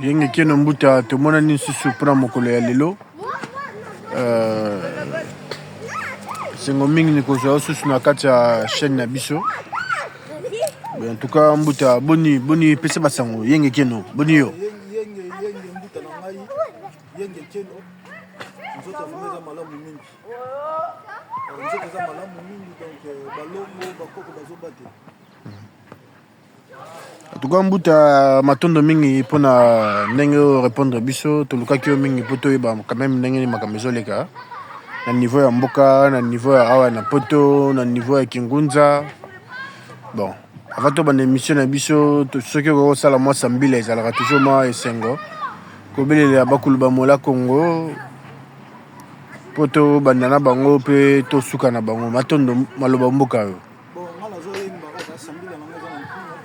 Yenge keno mbuta tomona nisusu pona mokolo ya lelo. Sengo mingi ni kozwa susu na kati ya chaîne na biso. En tout cas mbuta boni pesa basango yenge keno boni yo. Yenge mbuta na ngai yenge keno nzoto vumeza malamu mingi. Nzoto za malamu mingi donc balongo bakoko bazobate. En tout cas mbuta matondo mingi pona ndenge répondre biso tolukaki yo mingi poto yeba quand même ndenge makambezo leka na niveau ya mboka na niveau ya awa na poto na niveau ya Kingunza. Bon avant to bande émission na biso soki ko sala moi sambila ezalaka toujours moi esengo ko belela bakulu ba mola Congo poto bandana bango pe to suka na bango matondo maloba mboka yo.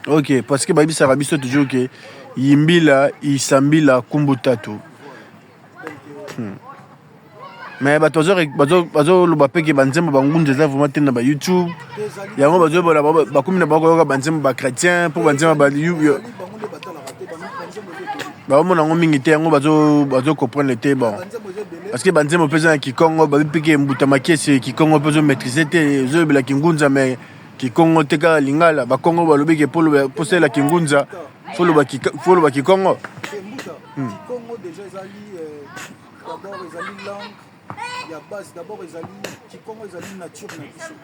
Ok, parce que Babi Sarabiso toujours que Yimbila, Isambila, Kumbutatu. Mais bazo le bapé qui banzem bangun des avons maintenant ba YouTube. Yango bazo ba kumina ba ko banzem ba chrétien pour banzem ba YouTube. Ba mo nango mingi te yango bazo comprendre le té bon. Parce que banzem pesa ki Congo ba piqué mbuta makese ki Congo peso maîtriser te zo bela kingunza mais ki Congo teka lingala ba Congo ba lobi ke polo posela kingunza folo ba ki Congo. Congo déjà ezali d'abord ezali langue ya base d'abord ezali ki Congo ezali nature na biso.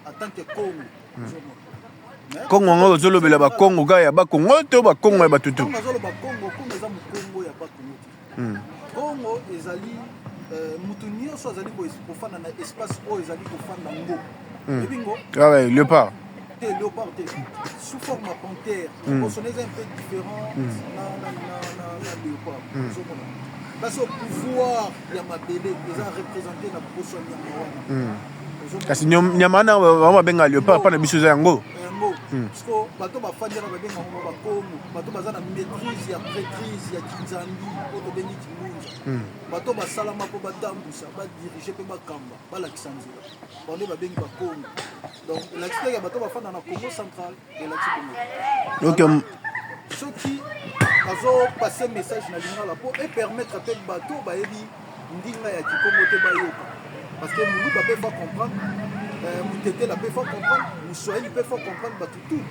En tant que Congo. Congo ngo zolo bela ba Congo ga ya ba Congo to ba Congo ya batutu. Congo zolo ba Congo eza mu Congo ya ba Congo. Congo ezali mutunio so ezali ko fana na espace o ezali ko fana ngo. Ah ouais, léopard. Léopard, sous forme de panthère. On sonne un peu différent dans léopard. Parce que pouvoir, il y a ma bébé, ils ont représenté la potion de Yamana. Parce que Yamana, on va bien léopard, pas de bichos à Yango. Parce que bateau va faire des bateau va la maîtrise, il y a prêtrise, il y a Kinzandi, auto béni Kingunza. Bateau va salama pour Badambusa, va diriger pour Bakamba, va l'Axanzira. On va bien Bakongo. Donc l'accès à bateau va faire dans la Congo centrale et l'accès donc ceux qui ont passé un message dans l'Inga pour et permettre à tel bateau bah ebi ndinga ya Kikongo te bayoka parce que nous va pas comprendre Mutete la peut comprendre Moussoueli peut comprendre bateau tout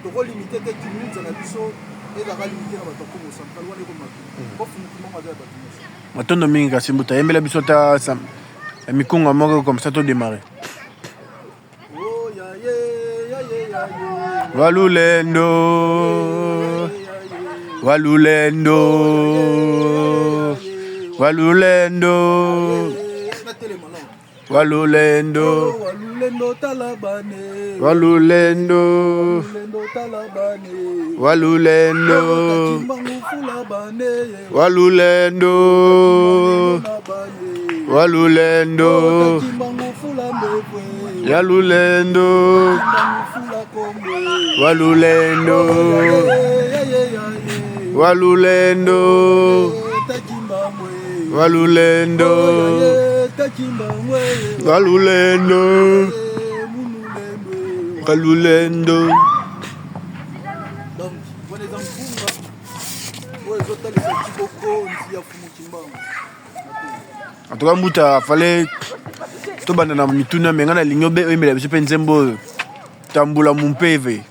donc limiter tes minutes dans la biso et la limiter dans bateau Congo centrale on est comme ça pour finir avec bateau matondo mingi kasi mbuta yembela biso ta mikonga moko comme ça to démarrer. Walulendo Walulendo Walulendo Walulendo Walulendo talabane Walulendo talabane Walulendo Walulendo Walulendo Yalulendo Walulendo Walulendo Walulendo Walulendo Walulendo. En tout cas mbuta fallait to banda na mituna mengana lingobe emela biso penzembo tambula mumpeve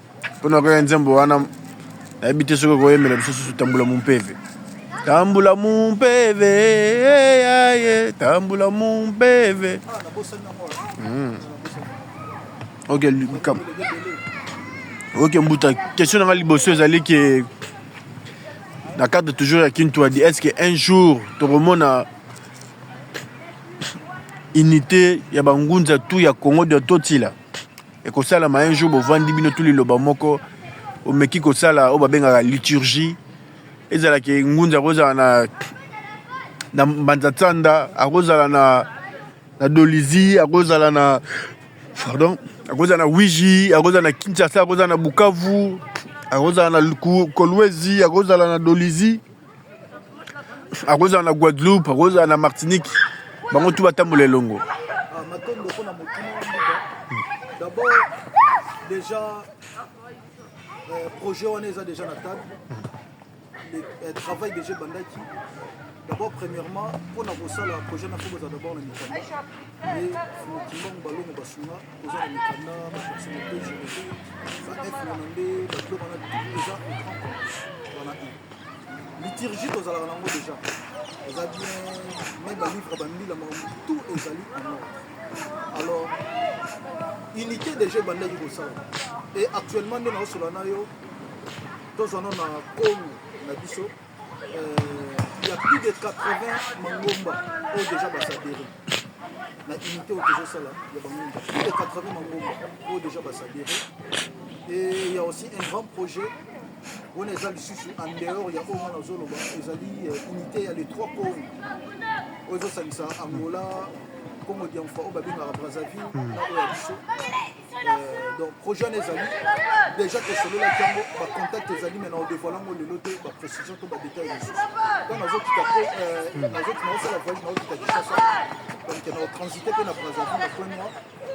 pona ko nzembo wana habite soko ko emela biso susu tambula mumpeve tambula mumpeve ok mbuta question na liboso ezali ke na cadre toujours à Kintu a dit est-ce que un jour tu remona unité ya bangunza tout ya Congo de totila et ko sala ma un jour bo vandi bino tout liloba moko o meki ko sala o babenga liturgie ezala ke ngunza roza na Banzatsanda akozala na Dolizi akozala na pardon akozala na Wiji akozala na Kinshasa akozala na Bukavu akozala na Kolwezi akozala na Dolizi akozala na Guadeloupe akozala na Martinique bango tout batambola elongo. D'abord déjà projet on est déjà à la table. Le travail déjà bandaki. D'abord, premièrement, pour nous ça, le projet n'a pas d'abord le Mikana. Mais effectivement, on ballon basuna, aux gens le Mikana, la personnalité juridique, ça F Monandé, le club on a déjà au grand compte. Voilà. Liturgie, aux allons déjà. Vous avez bien, même la livre bandi, la tout est allé en ordre. Alors, unité déjà bandaki au ça. Et actuellement, nous avons sur la nayo, tous on a Congo, na biso. Il y a plus de 80 mangomba qui ont déjà adhéré. La unité au toujours ça là, il y a plus de 80 mangomba qui ont déjà adhéré. Et il y a aussi un grand projet. On est allé en dehors, il y a au moins unité, il y a les 3 Congos. On est allé à Angola, Congo d'Enfant, au Brazzaville, là où il y a du donc, projet on est allé. Déjà que celui-là, on va contacter les amis, maintenant, en dévoilant le lot de la précision, tout le détail. Donc, dans autres qui la voyage, dans autres qui ça. Donc, on a transité pour la Brazzaville, le premier mois,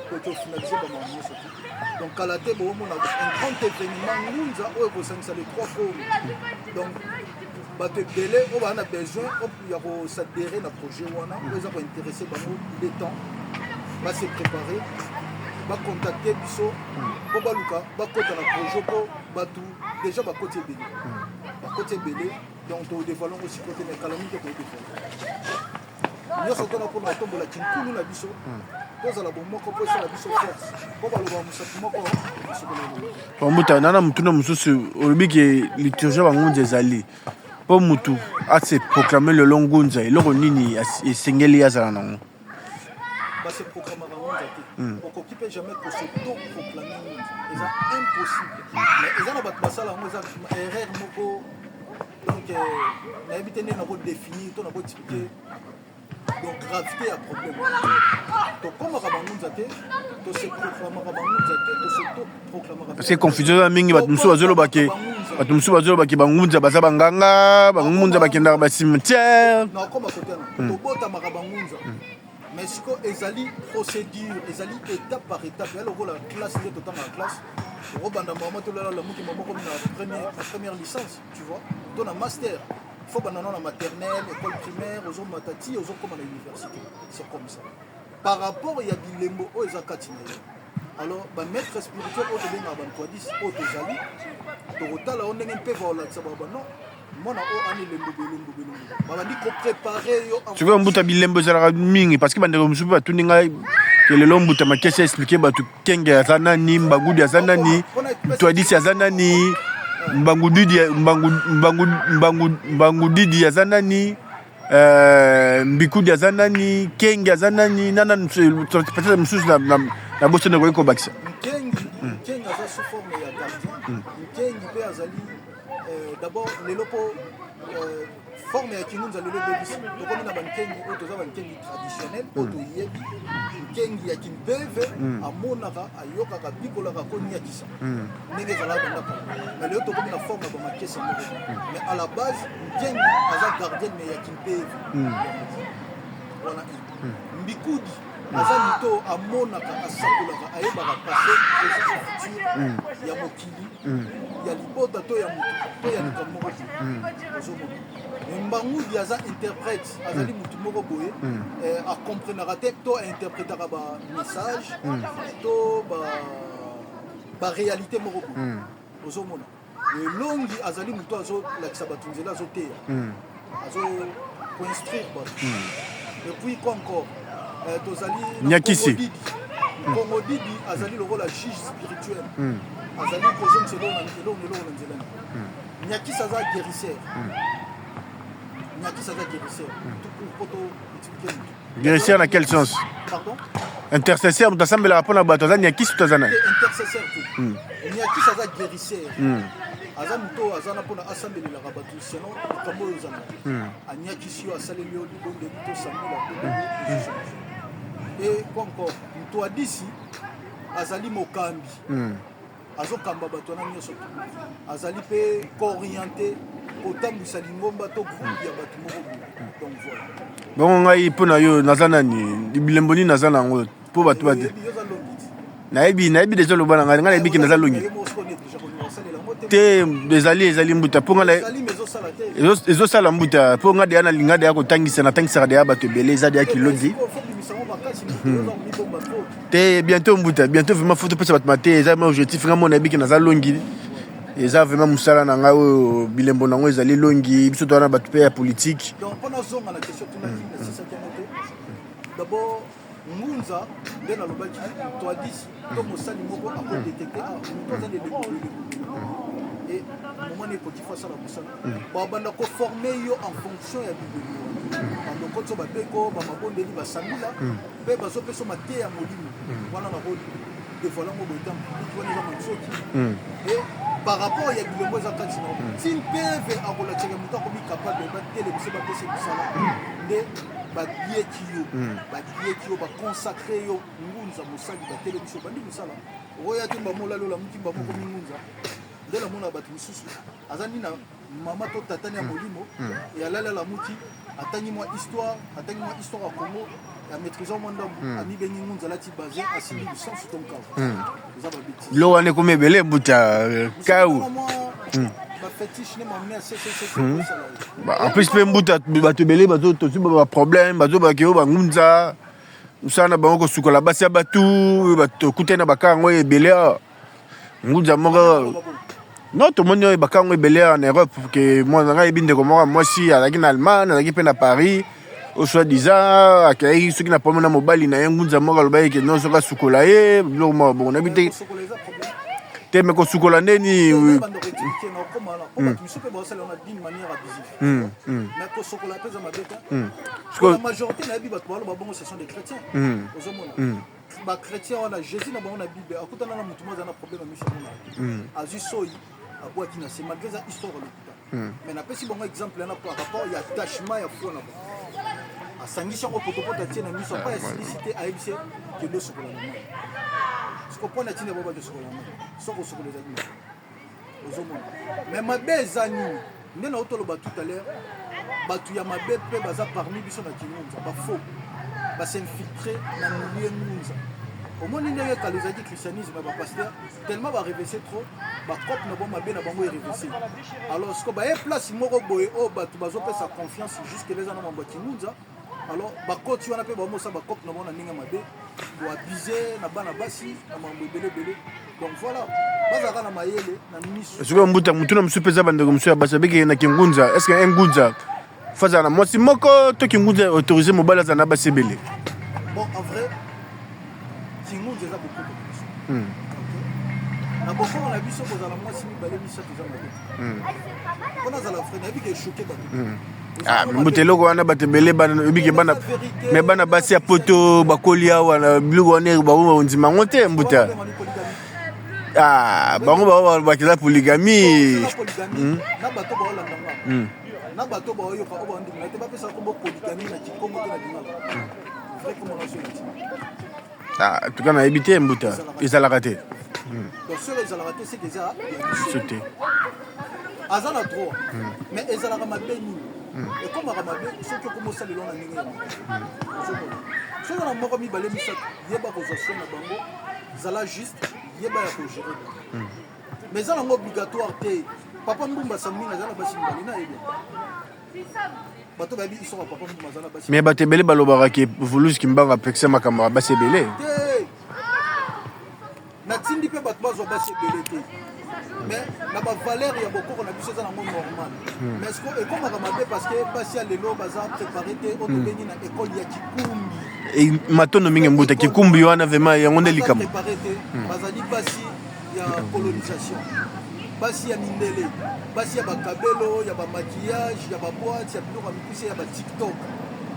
pour finaliser dans mon surtout. Donc, à la tête, on a un grand événement, nous avons les 3 formes. Donc, on a besoin, on s'adhérer à projet, on est intéressé par nous, il est temps, on va se préparer. Va contacter Bisso, pour Baluka, va contacter le projet pour Batou, déjà va côté Bélé. Va côté Bélé, donc on dévoile aussi côté des calamités pour dévoiler. Nous sommes pour la tombe de la Kinkou, nous la Bisso. Nous allons pour la Bisso force. Pour le Pour Mouta, nana mutuna mususu, olubiki liturgie bangu des pour Moutou, a se proclamer le long gunza, et l'on nini et singeli yazana. Se proclamer on ne peut jamais s'auto-proclamer. C'est impossible. Mais ils ont une erreur. Donc, on a définir, on a expliqué. Donc, gravité à problème. Donc, comme on a se proclamer. Parce que confusion à mingi batumsu bazolo baki bangunza baza banganga bangunza bakenda ba cimetière. Non, comme à côté là. To bota marabangunza. Mais ce qu'ils ont procédure, ils ont étape par étape. Il y a la classe, il y a tout la classe. La première licence, tu vois. Dans la master, il faut que la maternelle, école primaire, aux hommes matati, aux hommes comme à l'université. C'est comme ça. Par rapport, il y a des lembo, ils ont katiné. Alors, le maître spirituel, au début, il y a des on est un peu voilà, ça va non. Tu veux un bout à bilembo mingi parce que bande comme super tout ninga que le long bout à ma question expliquer batu kenge azanani mbangudi azanani toi dit azanani mbangudi mbangudi azanani mbikudi azanani kenge azanani nana peut-être msusu na bosse ne ko bakisa kenge aza sous forme ya gardien kenge pe azali d'abord les locaux forme ya kinunza lelo bebisi donc on a bankengi otoza bankengi traditionnel oto yebi kengi ya kimbeve amonaka ayokaka bikolaka koniakisa ndenge ezalaka bandaka mais lelo tokomi na forme ya bamakesi mais à la base kengi aza gardien mais ya kimbeve wana mbikudi aza mito amonaka asakolaka ayebaka passé présent futur ya mokili ya libota to ya mutu to ya likambo moko ozomona mbangudi aza interprète azali mutu moko boye akomprenaka te to ainterprétaka bamessage to baréalité moko boye ozomona elongi azali mutu azolakisa bato nzela azoteya azoconstruire bato epuis quoi encore tozali Nyakisi Congo Didi azali lokola juge spirituel azali kozonga selon na nzela Nyakisi aza guérisseur guérisseur dans quel sens? Pardon? Intercesseur, tu as semblé la réponse à Batoza, Nyakis ou Tazana? Intercesseur tout. Nyakis aza guérisseur. Aza muto azana pona assemblée la rabatu sinon kambo yozana. Anyakis yo asaleli yo libonde to samila. Et quoi encore? Muto adisi azali mokambi. Azokamba bato na nyoso. Azali pe orienté otambwisa lingomba to groupe ya bato moko donc voilà. Bon ngai pona yo nazana ni bilemboni nazana ngo po bato bate. Na ebi déjà lo bana ngai ebi ki nazalongi. te ezali mbuta mpo nga ezosala mbuta mpo nga deya nalinga deya kotangisaka deya bato ebele eza deya kilongi te bientôt mbuta bientôt vraiment faut topesa bato mate eza ma objectif nga mona ebiki naza longi eza vraiment mosala na ngai oyo bilembo nango ezali longi biso towana bato mpe ya politique. D'abord, Ngunza, dès la lobaki, toi dit, comme au sali moko a pu détecter, nous avons des et moment n'est petit face à la moussala. Bon, on a formé en fonction de la Bible. Donc, quand on va béco, on va bon délire, va sangula, mais baso peut se mater à molimo. Voilà la rôle. Des fois, on va temps, on va les et par rapport à la Bible, on va si une PV a relaté le mouton comme capable de battre les moussala, c'est ça. Babiye kiyo consacré yo ngunza mosali ba télévision bandi musala oya timba mola lola mutimba moko ngunza ndela mona batu misusu azani na mama to tatani ya molimo ya lala la muti atangi moi histoire à Congo ya maîtrisant mon ndambu ami bengi ngunza lati basé à sili du sens ton cas ça va biti lo wane kome bele buta kaou en plus mpe mbuta bato ebele tosi baproblème bazo bakeo bangunza mosala na bango kosukola basi ya batu tokutani na baka yango ebele ngunza moko non tomoni oyo baka yango ebele en Europe ke mwana ngai yebi ndeko moko mwasi azalaki na Allemagne azalaki mpe na Paris au soi-disant akei soki na problème na mobali na ye ngunza moko alobaki ke non soki asukola ye biloko moko bon nayebi te te me kosukola ndeni la majorité na biba to ba bongo ce sont des chrétiens ozomona ba chrétiens on a Jésus na bango na Bible akutana na mutu mwa na problème na mission na azu soyi abwa kina c'est malgré ça histoire le mais na pesi bongo exemple na par rapport il y a attachement ya foi na ba asangisa ko potopota tiena mission pas simplicité a ebise que le sokola na ce qu'on prend tiena baba de sokola na soko sokola za ni ozomona mais mabezani ndena otoloba tout à l'heure batu ya mabe pe baza parmi biso na kinunza ba faux ba s'infiltrer na milieu nunza au moins ndenge ya kalezaki christianisme ba pasteur tellement ba révéler trop ba cop na bon mabe na bango révéler alors ce que ba place moko boye o batu bazo pesa confiance jusque les ana mambo kinunza alors ba koti wana pe ba mosa ba cop na bon na ndenge mabe do abuser na bana basi na mambo belé donc voilà bazaka na mayele na miso est-ce que mbuta mutuna msupeza bandeko msuya basa beke na kingunza est-ce que ngunza faza na mwasi moko to kingunza autorisé mobala za na basebele bon en vrai kingunza za beaucoup de choses na beaucoup on a vu ça pour la mwasi mi balé mi ça tout ça on a za la frère na biki choqué ba mbutelo ko wana batebele bana biki bana me bana basi ya poto bakoli awa na biloko wana ba nzima ngote mbuta bango bakiza polygamie na bato baolanda na bato baoyoka oyo bandimela te bapesa kombo polygamie na kikongo te na lingala vrai comment on se en tout cas nayebi te mbuta ezalaka te donc sur ezalaka te c'est déjà sauté aza na droit mais ezalaka mabe nini ekomaka mabe soki okomosalelo na ndenge ya soki na moko mibale misato yeba kozwa soin na bango zala juste yeba ya kogere mais eza nango obligatoire te papa mbumba samini azala basi mibale na yebi bato bayebi histoire ya papa mbumba azala basi mais bato ebele balobaka ke voluski mbanga apekisa makambo ya basi ebele te natindi mpe bato bazwa basi ebele te mais na bavaleur ya bokoko na biso eza nango normal mais ceque ekomaka mabe parce que basi ya lelo baza préparé te oyo tobengi na ekole ya kikumbi matondo mingi mbuta kikumbi wana vraimen yango nde likambo préparé te bazali basi ya colonisation basi ya mindele basi ya bakabelo ya bamakillage ya baboite ya biloko ya mikuse ya batiktok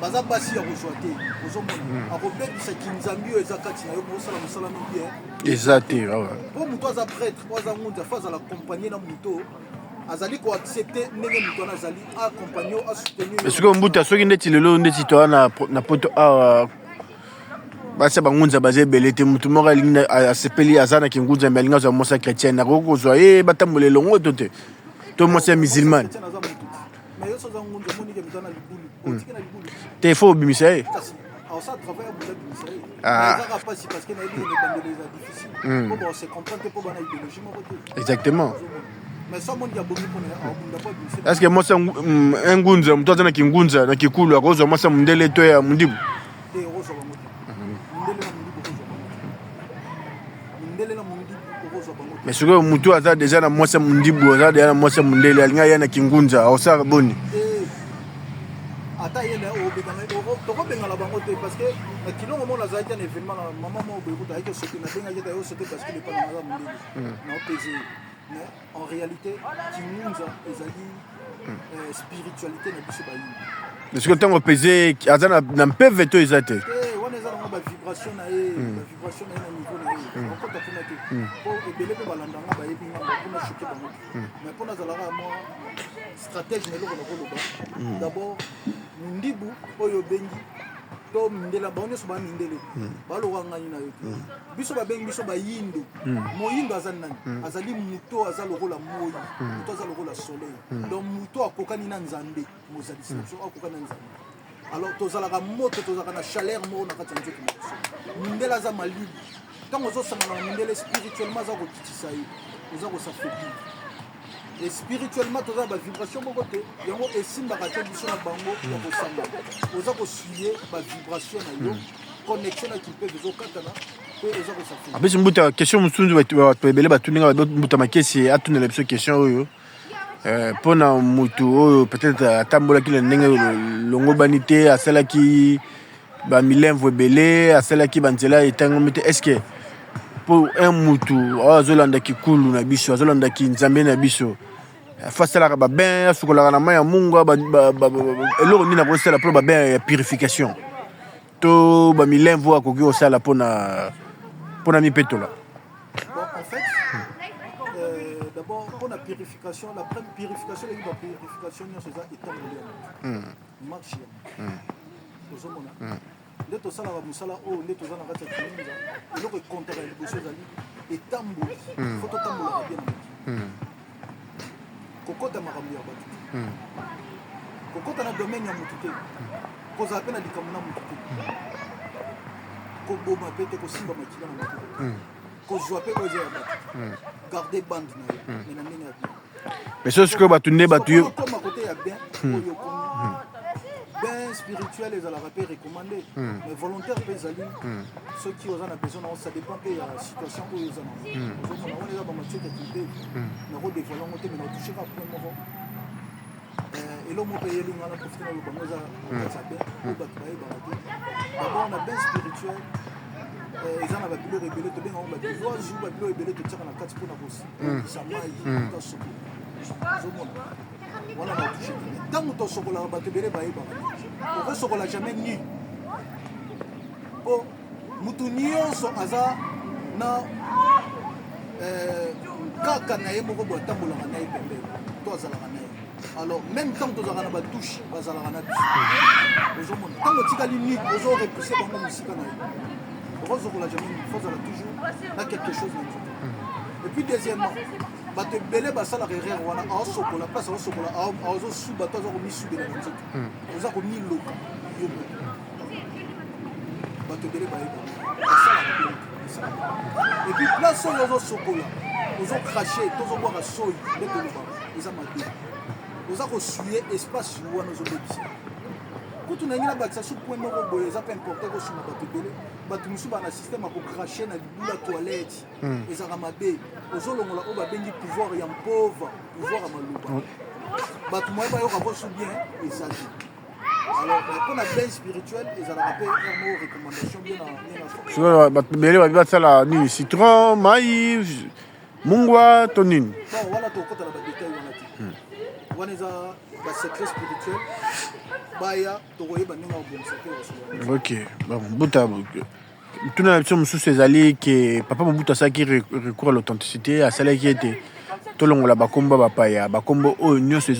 baza basi ya kozwa te ozomona akobebisa kinzambi oyo eza kati na yo mosala mosala mingi eza te po moto aza prêtre po aza ngunza fo azala accompagne na moto azali koaccepte ndenge moto wana azali accompagne o asoutenir soki mbuta soki ndeti lelo ndeti toa na poto awa basi bangunza baza ebele te motu moko alingi asepeli aza na kingunza me alingi azwa mwasi ya chrétienne akoki kozwa ye batambola elongo to te to mwasi ya musulmane te fo obimisa ye exactement mais ça mon diaboli pour ne est-ce que moi ça ngunza mtu azana kingunza na kikulu akozo moi ça mundele to ya mundibu te rozo bango mundele na mundibu rozo bango mais ce que mutu aza déjà na moi ça mundibu aza déjà na moi ça mundele alinga yana kingunza osa boni ata yele obekanga toko bengala bango te parce que kilongo mona azalaki un événement na maman mo boyekuta ayaki soki na bengaki ta yo soki parce que le pana maza mundele na opese mais en réalité kingunza ezali spiritualité na biso bayini parce que tant opese aza na mpeve to ezate wana eza nango bavibration na ye bavibration na ye na niveau na ye okota kuna te po ebele mpe balandanga bayebi ngambo mpona choke bango mais mpona azalaka mwa stratège na eloko na koloba d'abord mundibu oyo obengi to mindela bango nyonso bamindele baloka ngani na yo te biso babengi biso bayindo moyindo aza nani azali muto aza lokola moi muto aza lokola soleil donc muto akokani na nzambe mozalisi biso akokani na nzambe alors tozalaka moto tozalaka na chaleur moko na kati ya nzoto na biso mindele aza malibu ntango ozosangana na mindele spirituellement aza kokitisa ye oza kosafaiblir et spirituellement toza ba vibration moko te yango esimbaka te biso na bango ya kosanga oza kosuye ba vibration na yo connexion na kipe ezokatana pe oza kosafaiblir apesi mbuta question mosunzu bato ebele batuninga mbuta makesi atunela biso question oyo mpona mutu oyo peut-être atambolaki na ndenge longobani te asalaki bamilemvo ebele asalaki banzela etangomi te est ce que pour un mutu oyo azolandaki kulu na biso azolandaki nzambe na biso asalaka babain asukolaka na mai ya mungu eloko nini akosala mpona babain ya purification to bamilemvo akoki kosala mpona mipetola en fait d'abord pour la purification la première purification la purification nyonso eza etamboleli marche tozomona nde tosalaka mosala oyo nde toza na kati ya kininza eloko ekontaka liboso ezali etamboli fo totambolaka bien na mokili kokota makambo ya bato te kokota na domaine ya motu te kozala mpe na likambo na motu te koboma mpe te kosimba makila na motu te kozwa mpe oyo eza ya bato garde bande na yo me na ndenge ya bien mais so sikoyo bato nde bato yo okoma kote ya bien oyo okomi bien spirituel ezalaka mpe recommandé mais volontaire mpe ezali soki oza na besoin nango ça dépend mpe ya situation oyo eza nango ozomona wana eza bamatieke ya kimpe nakodévoile yango te me naotoucheka point moko elo moko mpe eyeli nga na profite na lobango eza okatisa bien oyo bato bayebaka te d'abord na bien spirituel eza na babiloko ebele tobengaka babiloise babiloko ebele totiaka na kati mpona kosisa mai ta soko ozomona wana naotouche te ntango tosokolaka bato ebele bayebaka okosokola jamais nu po mutu nyonso aza na kaka na ye moko boye atambolaka na ye pembeni to azalaka na ye alors même ntango tozalaka na batushe bazalaka na biso ozomona ntango otikali nu ozorepousse bango mosika na ye okozokola jamais nu fozala toujours na quelque chose na nzoto et puis deuxièmement bato ebele basalaka erreur wana aosokola place aosokola aozosuba to aza komisubela na nzoto oza komiloka yo moko bato ebele bayeba basalaka et puis place oyo ozosokola ozokrache tozobwaka soi nde tolobaka eza mabe oza kosuye espace wana ozobebisa kutu na ngi na bakisa su point moko boye eza mpe importe kosuna bato ebele bato mosusu bana système akokrache na libula toilette ezalaka mabe ozolongola oyo babengi pouvoir ya mpova pouvoir ya maloba bato moye bayoka bosu bien ezali alors mpona bien spirituel ezalaka mpe mo recommandation bien na bato ebele babi basala nini citron mai mungwa to nini bon wana tokota na badetail wana te wana eza basecret spirituel baya tokoyeba ndenge akobongisa te ok bon buta tuna na biso mosusu ezali ke papa mobutu asalaki recours à l'authenticité asalaki ete tolongola bakombo bapaya bakombo oyo nyonso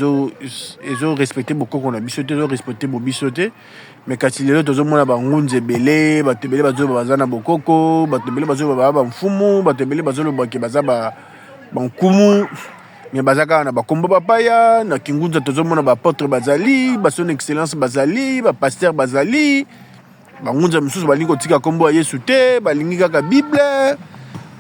ezorespecte bokoko na biso te ezorespecte bobiso te mais kasi lelo tozomona bangunza ebele bato ebele bazoloba baza na bokoko bato ebele bazoloba baza bamfumu bato ebele bazoloba ke baza bankumu mais baza kaka na bakombo bapaya na kingunza tozomona baapôtre bazali bason excellence bazali bapaster bazali bangunza mosusu balingi kotika kombo ya yesu te balingi kaka bible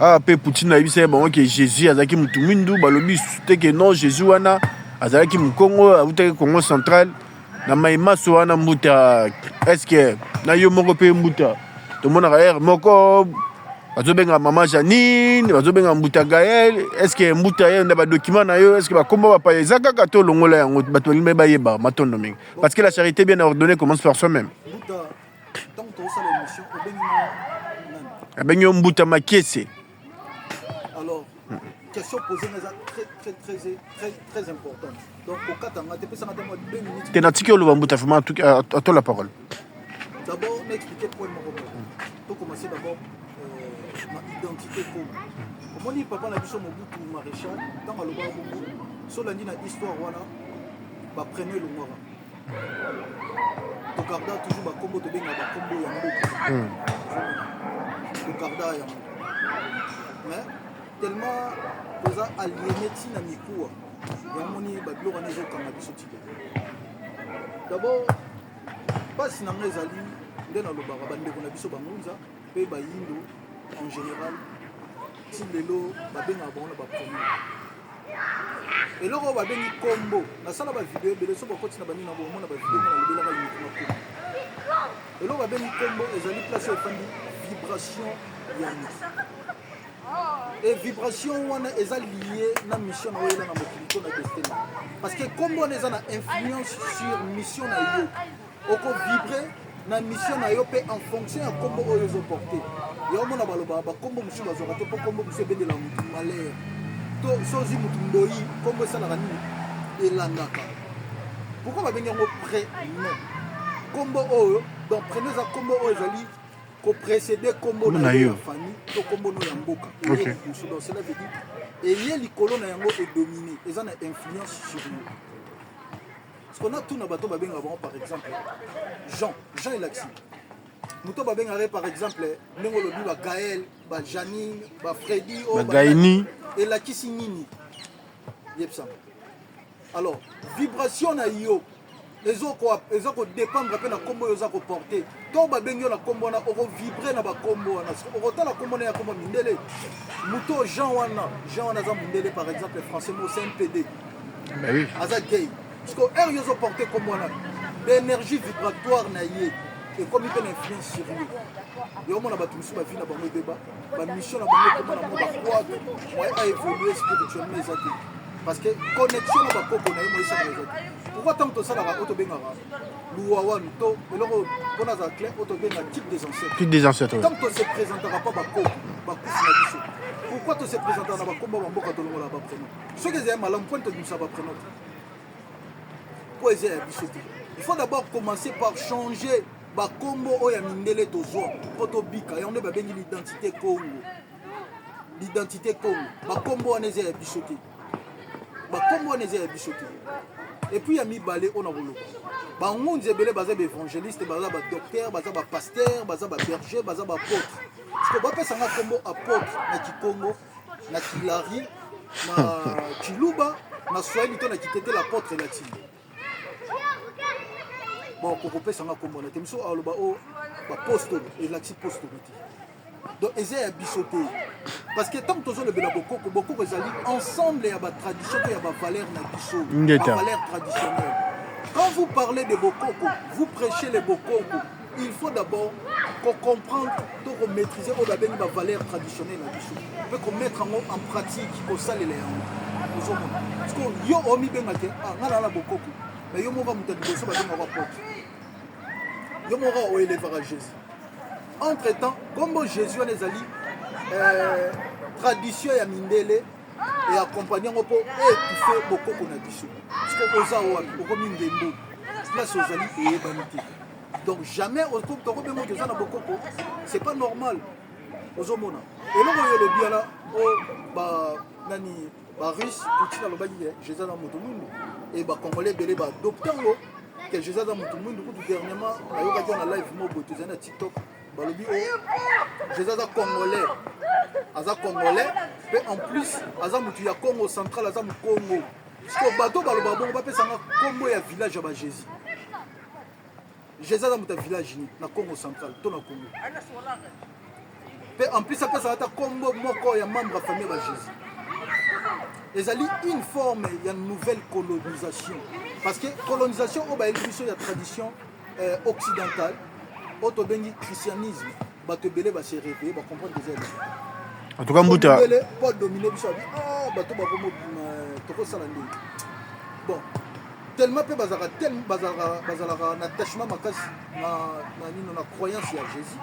Ah, pe Poutine a dit bon que Jésus azaki mutu mindu balobi te que non Jésus wana azaki mu Congo awutaki Congo central na maima so wana mbuta est-ce que na yo moko pe mbuta to mona air moko bazobenga mama Janine bazobenga mbuta Gaël est-ce que mbuta ye na ba document na yo est-ce que ba komba ba pa ezaka ka to longola yango bato limbe ba yeba matondo mingi parce que la charité bien ordonnée commence par soi-même mbuta tant que ça l'émission abengi mbuta makiese. Alors, question posée très importante. Donc, au cas où tu as 2 minutes. Tu as à la parole. D'abord, on a expliqué pourquoi il m'a pour commencer d'abord, ma identité comme. Comment dit papa n'a vu son Mobutu maréchal, dans le bas Bongo, sur la ligne histoire, voilà, bah prenez le Mora. Tokarda toujours bah combo de benga bah combo Yambo. Tokarda Yambo. Mais tellement vous a aliéné na mikoa yamoni babilo na zo kanga biso tike d'abord pas na ngezali ndena lobaka bandeko na biso bangunza pe bayindo en général ti lelo babenga bango na bapremier eloko babengi kombo nasala bavideo ebele so bakoti na banini na bomona bavideo na lobelaka uniquement kombo eloko babengi kombo ezali place efandi vibration ya et vibration wana eza lié na mission na oyela na mokili na destin parce que comme on est na influence sur mission na yo oko vibrer na mission na yo pe en fonction ya kombo oyo zo porter yo mona baloba ba kombo musu bazora to kombo musu bendela mutu malheur to sozi mutu ndoi kombo ça la nini elangaka pourquoi ba bengi ngo pré non kombo oyo donc prenez za kombo oyo ezali ko précéder kombo na yo famille to kombo no ya mboka donc cela veut dire et lié likolo na yango est dominé et en a influence sur nous ce qu'on a tout na bato ba benga bon par exemple Jean et Laxi muto ba benga par exemple ndenge lobi ba Gaël ba Janine ba Freddy ba Gaini et la Kisinini yepsa alors vibration na yo les autres dépendre à peine à combo ils ont porté quand ba bengo la combo na oko vibrer na ba combo na oko ta la combo na ya combo mindele muto Jean wana za mindele par exemple français mo CMPD ben oui aza gay parce que air ils ont porté combo na l'énergie vibratoire na yé et comme il peut influence sur lui yo mona ba tumsu ba vie na bango débat ba mission na bango comme na mo ba quoi moi a évoluer spirituellement les autres parce que connexion na ba koko na yo ça les autres pourquoi tant que ça la auto bengara luwa to eloko pona za clair auto benga type des ancêtres tant que se présentera pas ba koko ba kusina biso pourquoi tu se présentera na ba komba ba mboka to longola ba prénom ce que j'ai malam point de ça ba prénom poésie ya biso il faut d'abord commencer par changer ba kombo oya mindele to zo poto bika yonde ba bengi l'identité Congo ba kombo aneze ya biso ba kombo aneze ya biso et puis il y a mis balé on a voulu ba ngonze belé baza ba évangéliste baza ba docteur baza ba pasteur baza ba berger baza ba apôtre parce que ba pesa nga kombo apôtre na Kikongo na Kilari na Kiluba na Swahili to na kitete l'apôtre latine bon pour pesa nga kombo na temso aloba o ba apôtre et l'axi apôtre donc ils ont bichoté parce que tant que tous les bokoko ezali ensemble il y a ba tradition il y a ba valeur na biso ba valeur traditionnelle quand vous parlez de bokoko vous prêchez les bokoko il faut d'abord qu'on comprenne qu'on maîtriser au babeni ba valeur traditionnelle na biso mais qu'on mettre en pratique ko salela yango parce que yo omi benga te ngala na bokoko mais yo mo va muta biso ba benga ba porte yo mo va o élevera Jésus. Entre-temps, comme Jésus les ali tradition ya mindele et accompagnant au pot et tu fais beaucoup qu'on a biso parce que oza o comme ndembo place aux ali et banité donc jamais au coup to ko que ça na bokoko c'est pas normal ozomona et là le bien là o ba nani ba russe petit na lobaki Jésus na moto mundu et ba congolais belé ba adopter que Jésus na moto mundu tout dernièrement ayokaki na live mo boto na TikTok balobi o Jésus aza congolais mais en plus aza mutu ya Congo central aza mu Congo parce que bato baloba bon ba pesa na Congo ya village ya ba Jésus aza mutu village ni na Congo central to na Congo En plus, ça peut être comme moko ya membre de famille de Jésus. Ils ont une forme, il y a une nouvelle colonisation. Parce que colonisation, il y a une tradition occidentale, il christianisme, il y a se réveiller, il va comprendre des ailes. En tout cas, Mbouta. Pas dominer, bon, tellement peu un attachement à croyance à Jésus.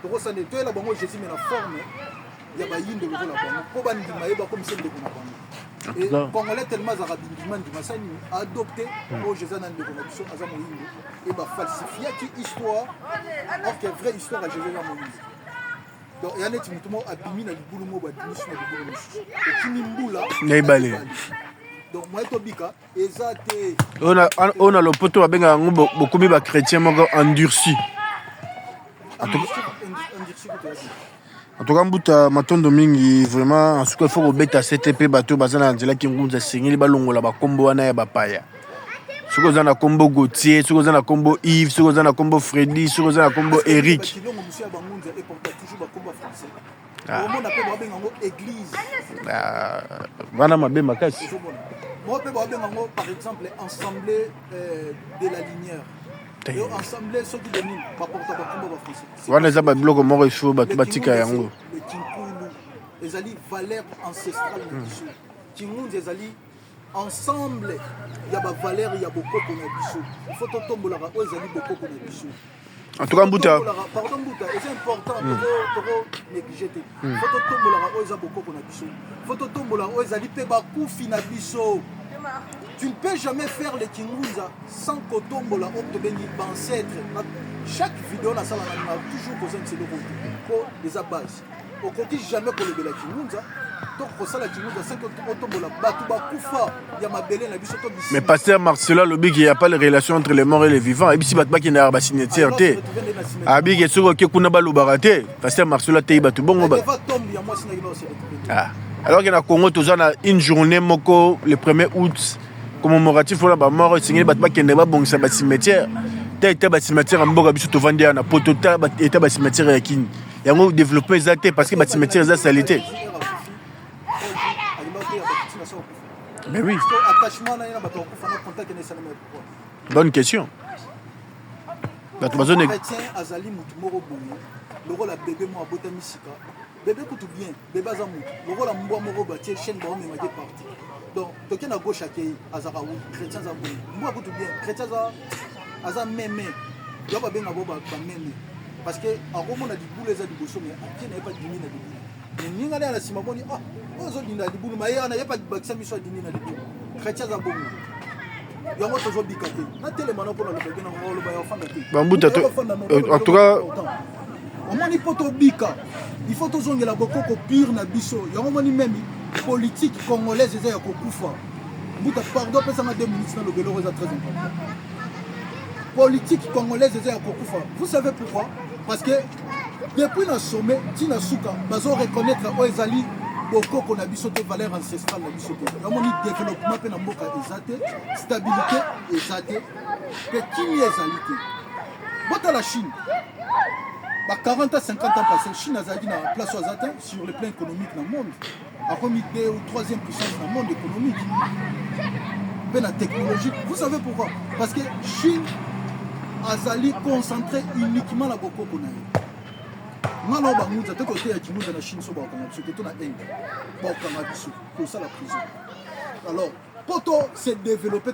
Donc, ça n'est pas Jésus, mais la forme. Il y a une de l'eau comme celle de Bonaparte. Et Congolais tellement adopté au Jésus de Bonaparte, et falsifié qui histoire, or que vraie histoire à Jésus à Moïse. Donc il y a un petit mouvement abîmé dans le boulot mot badinition de boulot. Et qui nimboula. Naïbalé. Donc moi to bika ezate. On a le poteau abenga beaucoup de chrétiens moko endurci. En tout cas, Mbouta Matondo mingi vraiment en ce qu'il faut remettre à CTP bateau bazana nzela ki ngunza singeli balongola ba kombo wana ya bapaya. Soko zana kombo Gauthier, soko zana kombo Yves, soko zana kombo Freddy, soko zana kombo Eric. Wana mabe makasi. Moi par exemple assemblée de la lumière. Ensemble ceux qui dominent pas porter pas combat français. Wana za ba bloc moko ifo batika yango. Le Kinkulu, les alliés valeurs ancestrales de Bissou. Kingunze les alliés ensemble, il y a ba valeur, il y a beaucoup qu'on a Bissou. Il faut tomber là, les alliés beaucoup qu'on a Bissou. En tout cas, Mbouta. Pardon, Mbouta, c'est important pour négliger. Il faut tomber là, les alliés beaucoup qu'on a Bissou. Il faut tomber là, les alliés pe ba koufi na Bissou. Tu ne peux jamais faire le Kingunza sans Kotombola Octobengi ancêtre. Chaque vidéo, on a toujours posé un pseudo pour les bases. On ne continue jamais pour le Kingunza. Donc, pour ça, la Kingunza, sans Kotombola, Batouba Koufa, Yamabele, la Bissotto. Mais pasteur Marcela, le big, il n'y a pas de relation entre les morts et les vivants. Et puis, si Batba qui n'a pas signé de tierté. Ah, big, il y a ce qui est Balobarate. Pasteur Marcela, tu es battu. Bon, alors qu'il y a Congo, tu as une journée, le 1er août. Commémoratif pour la mort, c'est batba qui n'est pas bon, ça va cimetière. T'as été bâti cimetière en Boga Bissou, tu vendais un potota, était bâti cimetière à Kin. Il y a un développé exacté parce que bâti cimetière, ça salité. Mais oui. Bonne question. Bébé coûte bien, bébé Azamou, le rôle à Mboa Moro Batier, chaîne Baron et Magé parti. Donc, toqué à gauche à Kei, Azaraou, chrétien Zabou, Mboa coûte bien, chrétien Azam Mémé, il y a bien à Boba Mémé. Parce que, en Roman a dit boule les Adibosso, mais à qui n'a pas dîné à Dibou. Mais n'y a pas la Simaboni, ah, aux autres dîner à Dibou, mais il n'y a pas de Baxam, il soit dîné à Dibou. Chrétien Zabou. Il y a toujours Bikaté. N'a tellement pour le bébé, on va faire en tout cas, il faut bika. Il faut toujours que la boko pire na biso. Il y a un même politique congolaise et Kokufa. Pardon, ça m'a 2 minutes dans le vélo, c'est très important. Politique congolaise et Kokufa. Vous savez pourquoi? Parce que depuis le sommet, Tina Souka, ils ont reconnaître Oezali beaucoup qu'on a biso des valeurs ancestrales na biso. Il y a un développement pe na mboka ezate, stabilité ezate, petit ezalité. Bota la Chine. 40 à 50 ans passés, la Chine a dit la place sur le plan économique dans le monde. A remis 2 ou 3e puissance dans le monde économique. Mais la technologie, vous savez pourquoi? Parce que la Chine a concentré uniquement la Boko Konaï. Moi, je suis à côté de la Chine, je suis à l'Inde. C'est ça la prison. Alors, pour se développer,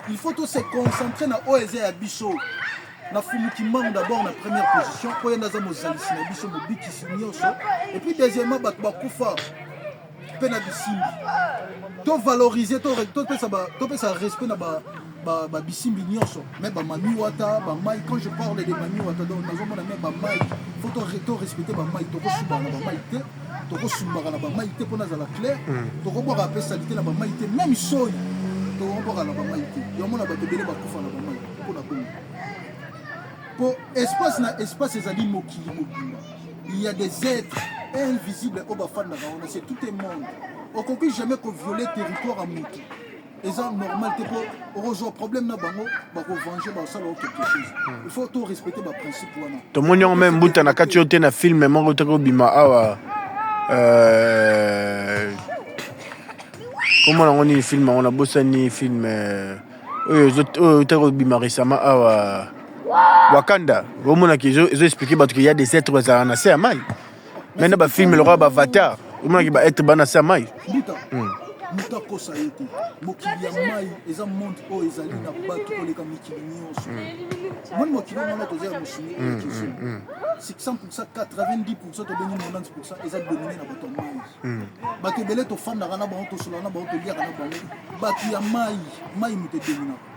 il faut se concentrer sur l'OEZ et Bisso. Na fumu qui manque d'abord la première position pour y aller et puis deuxièmement bakufa pena bisimbi to valoriser to ça respect na ba bisimbi nyonso mais ba mami wata ba mai quand je parle de mami wata donc nous avons même ba mai faut to respecter ba mai to ko suba na ba mai te to ko suba na ba mai te pour na za la clair to ko boka pe salité na ba mai te même soy to ko boka na ba mai te yo mona ba te bele bakufa na ba mai pour na ko. Pour espace na espace ezali mokili mobimba. Il y a des êtres invisibles au bafanda c'est tout le monde. On ne peut jamais violer le territoire à Mouti. eza normal te po ozwa problème na bango bakovenger basala quelque chose il faut to respecter baprincipe wana tomoni yango me mbuta na kati oyo te na filme moko te kobima awa comment nango nini filme yango nabosani filme oyo te kobima récemment awa Wakanda omonaki ezoexplike bato ke ya des êtres bazalaka na se ya mai maintenant bafilme lokwa baavatar omonaki baêtre bana na se ya mai mutu akosa ye te mokili ya mai eza monde oyo ezali na bato koleka mikili nyonso moni mokili wana toza ya mosuni ekeso 600% 90% tobengi 90% eza domine na bato ya mai bato ebele tofandaka na bango tosolaka na bango toliaka na bango bato ya mai moto edominaka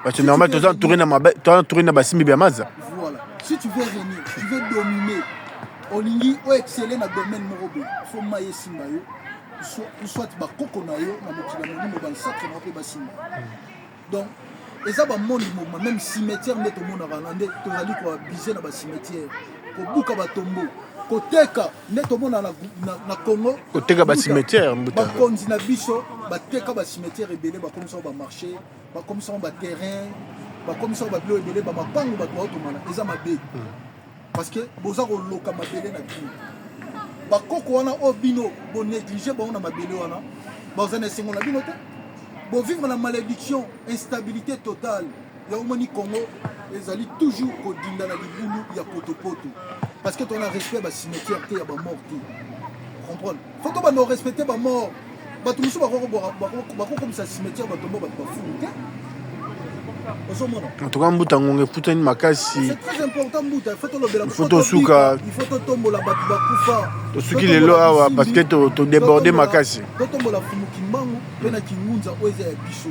parce que normal toza entouré na basimbi ya maza voilà si tu veux venir tu veux dominer olingi oexcelle na domaine moko boye faut mai esimba yo soit bakoko na yo na mokili ya molimo bansacre na yo mpe basimba donc eza bamondi moma même cimetière nde tomonaka na nde tozali koabuse na bacimetière kobuka batombo koteka nde tomona na congo koteka bacimetière bakonzi na biso bateka bacimetière ebele bakomisa bamarché bakomisa baterrain bakomisa babilo ebele bamapango bato baotomana eza mabe parce que boza koloka mabele na bino bakoko wana oyo bino bonéglige bango na mabele wana baza na esengo na bino te bovivre na malédiction instabilité totale ya omoni congo ezali toujours kodinda na libulu ya potopoto parce que tona respect bacimetière te ya bamort te comprendre faut to bano respecter bamort bato mosusu bakokomisa cimetière batombo bato bafulu te ozomona en tout cas mbuta ngonge efutani makasi c'est très important mbuta faut tosuka il faut totombola bato bakufa tosuki lelo awa parce que todéborde makasi totombola fumuki mbangu mpe na kingunza oyo eza ya biso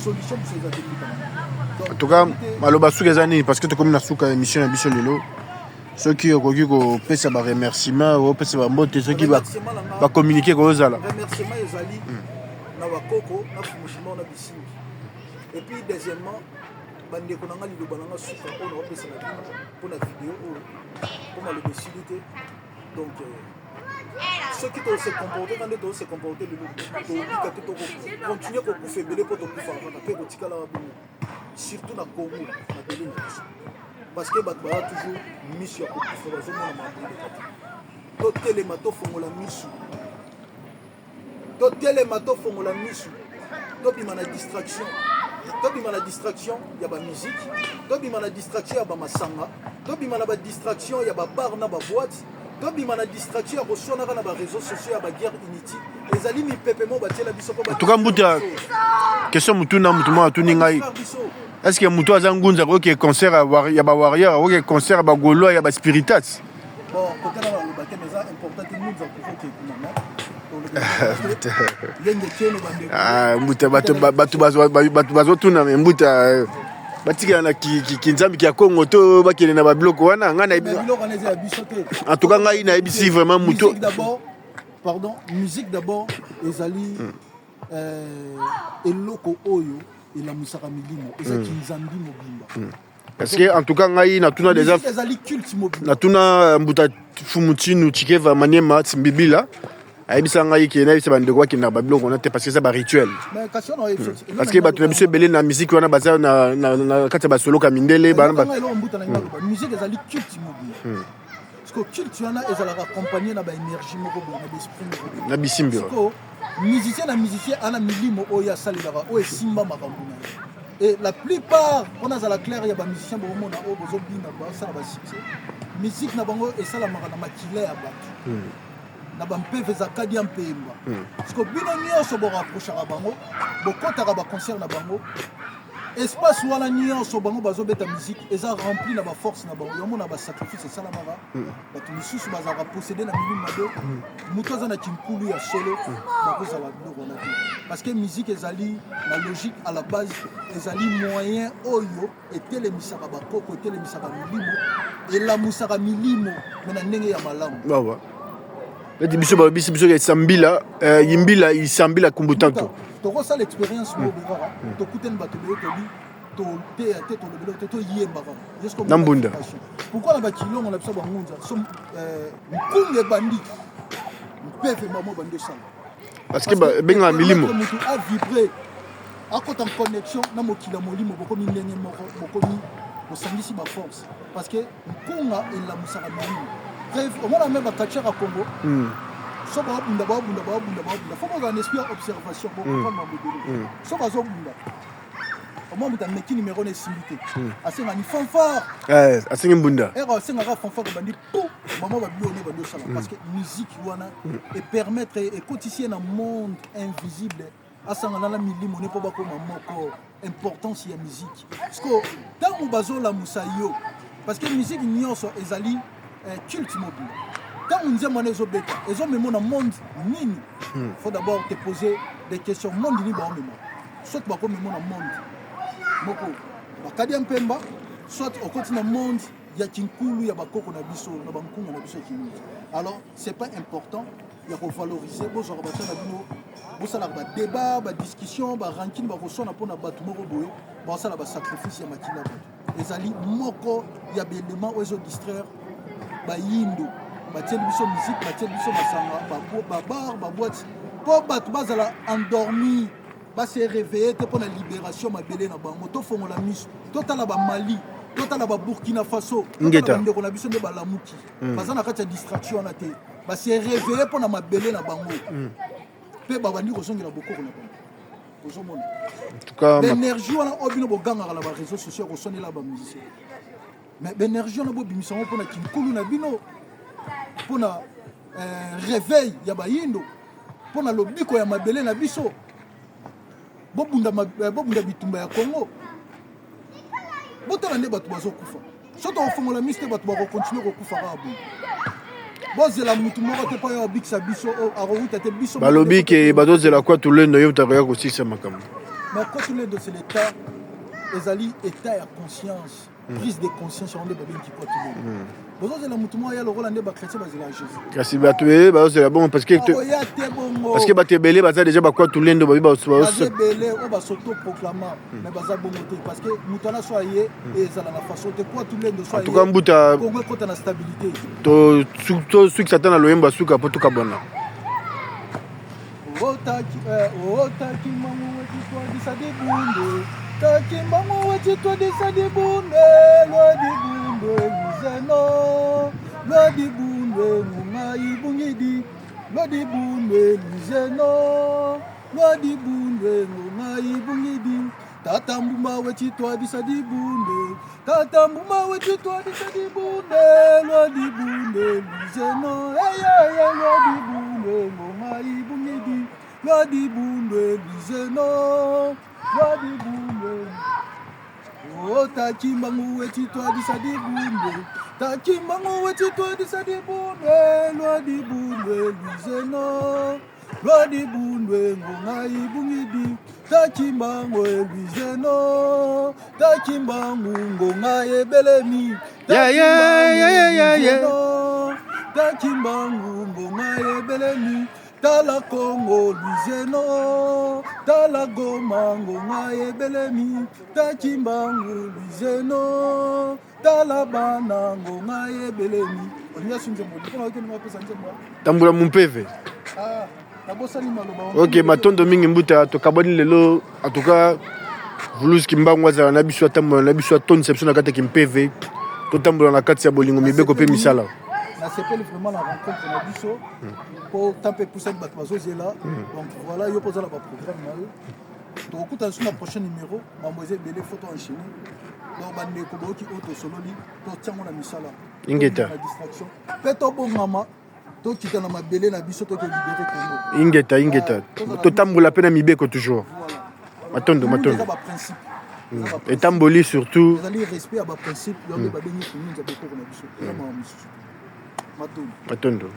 solution biso eza te en tout cas maloba suka eza nini parce que tokomi na suka émission ya biso lelo soki okoki kopesa baremerciement opesa bambote soki bacommunike kozala remerciement ezali na bakoko na fumushima na bisimbi et puis deuxièmement bandeko nanga liloba nanga suka oyo naopesa na bino mpona video oyo mpona loba esili te donc soki tose comporte kande tose comporte lelo tobika te tokontinue kokufa ebele mpo tokufaka kaka mpe kotikala bongo surtout na congo na bele na biso parce que bato baya toujours miso ya kokufa bazomona mabele kati totelema tofongola misu totelema tofongola misu tobima na distraction tobima na distraction ya bamusike tobima na distraction ya bamasanga tobima na badistraction ya babar na baboite tobima na distraction ya koswanaka na bareseau sociaux ya baguerre inutile ezali mipepe mo batiela biso mpo en tout cas mbuta question mutu na mutu moko atuni ngai est ce que mutu aza ngunza akoki concert ya bawarrior akoki concert ya bagaulois ya baspiritas bon kotala baloba te mais eza important te ngunza kokoki ekunanga mbuta bato bazotuna me mbuta batikala na kinzambi ya Congo to bakele na babiloko wana ngai nayebi en tout cas ngai nayebisi vraiment mutu pardon musique d'abord ezali eloko oyo elamusaka milimo ezaki nzambi mobimba parce que en tout cas ngai natuna déjà ezali culte mobimba natuna mbuta fumutinu chikeva maniema tsimbibila ayebisa ngai ke nayebisa bandeko bakende na babiloko wana te parce que eza barituel parce que bato na biso ebele na musike wana baza na kati ya basoloka mindele musique ezali culte mobile parce que culte wana ezalaka accompagné na baénergie moko boye na baesprit moko na bisimbi musicien na musicien ana milimo oyo asalelaka oyo esimba makambo na ye et la plupart mpona azala claire ya bamusicien bokomona oyo bozobina basala basuccès musique na bango esalamaka na makila ya bato na bampeve ezakadi ya mpemba parceke bino nyonso borapprochaka bango bokɔtaka baconcert na bango espace wana nyonso bango bazobeta musique eza rempli na baforce na bango yango na basacrifice esalamaka bato misusu bazalaka possédé na milimo mabe moto aza na kinkulu ya solo bakozala biloko wana te parce que musique ezali na logique à la base ezali moyen oyo etelemisaka bakoko etelemisaka milimo elamusaka milimo me na ndenge ya malamu eti biso babisi biso esambila yimbila isambila kumbutanto tokosala expérience mobekaka tokutani bato beye toteya te tolobela te toyembaka na mbunda pourkui na bakilongo na biso bangunza so nkungu ebandi mpeve mamo bandi osala parce que bengaka milimo motu avibre akota en connexion na mokila molimo bokomi ndenge moko bokomi bosangisi baforce parce que nkunga elamusaka molimo bref omona me bakatiaka Congo so babunda fo kozala na esprit ya observation bokoprendre mabebele so bazobunda omona moto ameki numéro na esimbi te asengani fanfare asengi mbunda asengaka fanfare bandi pou mama babilone bandi osala parce que musique wana epermettre ekotisie na monde invisible asangana na milimo ne mpo bakoma moko importance ya musique parce que ntango bazolamusa yo parce que musique nyonso ezali culte mobile ntango nzembo wana ezobeta ezomema na monde nini faut d'abord te poser des questions monde nini baomema soit bakomema na monde moko bakadi ya mpemba soit okoti na monde ya kinkulu ya bakoko na biso na bankunga na biso ya kinuti alors c'est pas important ya kovaloriser bozwaka bato na bino bosalaka badébat badiscussion barankine bakoswana mpona bato moko boye basala basacrifice ya makila bato ezali moko ya baélément oyo ezodistraire bayindo batieli biso musique batieli biso masanga babar baboite mpo bato bazala endormi base réveille te mpona libération mabele na bango tofongola miso totala bamali totala baburkina faso totala bandeko na biso nde balamuki baza na kati ya distraction wana te base réveille mpona mabele na bango mpe babandi kozongela bokoko na bango ozomona baénergie wana oyo bino bogangaka na baréseau sociaux kosonela bamusicien mais baénergie wana bobimisango mpona kinkulu na bino mpona réveil ya bayindo mpona lobiko ya mabele na biso bobunda bitumba ya Congo botala nde bato bazokufa soki ofongola miso te bato bakokontinue kokufa kaka boye bozela mutu moko te mpo yo abikisa biso akowuta te biso balobi ke bazozela kwa tulendo yo takoya kosisa makambo mais kwa tulendo c'est l'état ezali état ya conscience prise de conscience yango nde babengi kwa tulendo bozozela mutu moko ya lokola nde bachrétien bazela jésus kasi bato ye bazozela bongo parce que bato ebele baza déjà bakwa tulendo babi bazebele oyo basotoproclama mais baza bongo te parce que mutu wana so aye ezala na façon te kwa tulendo so aye mbuta kongo ekota na stabilité soki satan na loyembo asuka mpo tokabwana otaki mangu wetitwadisa dibunde taki mangu wetitwadisa dibunde lwadibunde luzeno lwadibunde ngungai bungidi lwadibunde luzeno lwadibunde ngungai bungidi tata mbuma wetitwadisa dibunde tata mbuma wetitwadisa dibunde lwadibunde luzeno eyeye lwadibunde ngungai bungidi lwadibunde luzeno lwadibunde takimbangu wetitwadisa dibunde takimbangu wetitwadisa dibunde lwadibunde luzeno lwadibunde ngungai bungidi takimbangu eluzeno takimbangu ngungai ebelemi takimbangu ngungai ebelemi tala Congo luzeno tala Goma ngungai ebelemi takimbangu luzeno tala bana ngungai ebelemi olinga sunzembo mpona okeni mapesa nzembo tambula mumpeve nabosani maloba ok matondo mingi mbuta tokabwani lelo en tout cas vuluski mbangu azala na biso atambola na biso atonisa biso na kati ya kimpeve totambola na kati ya bolingo mibeko mpe misala nasepeli vraiment la rencontre na biso mpo ta mpe pusaki bato bazozela donc voilà yo mpo ozala baprogramme na yo tokokutana so na prochain numéro mambo eza ebele fo to enchaîne donc bandeko baoki oyo tosololi totiango na misala ingeta na distraction mpe tobongama tokita na mabele na biso tokolibere Congo ingeta totambola mpe na mibeko toujours matondo eza baprincipe etamboli surtout ezali respect ya baprincipe yango babengi kominza bokoko na biso eza mawa mosusu matondo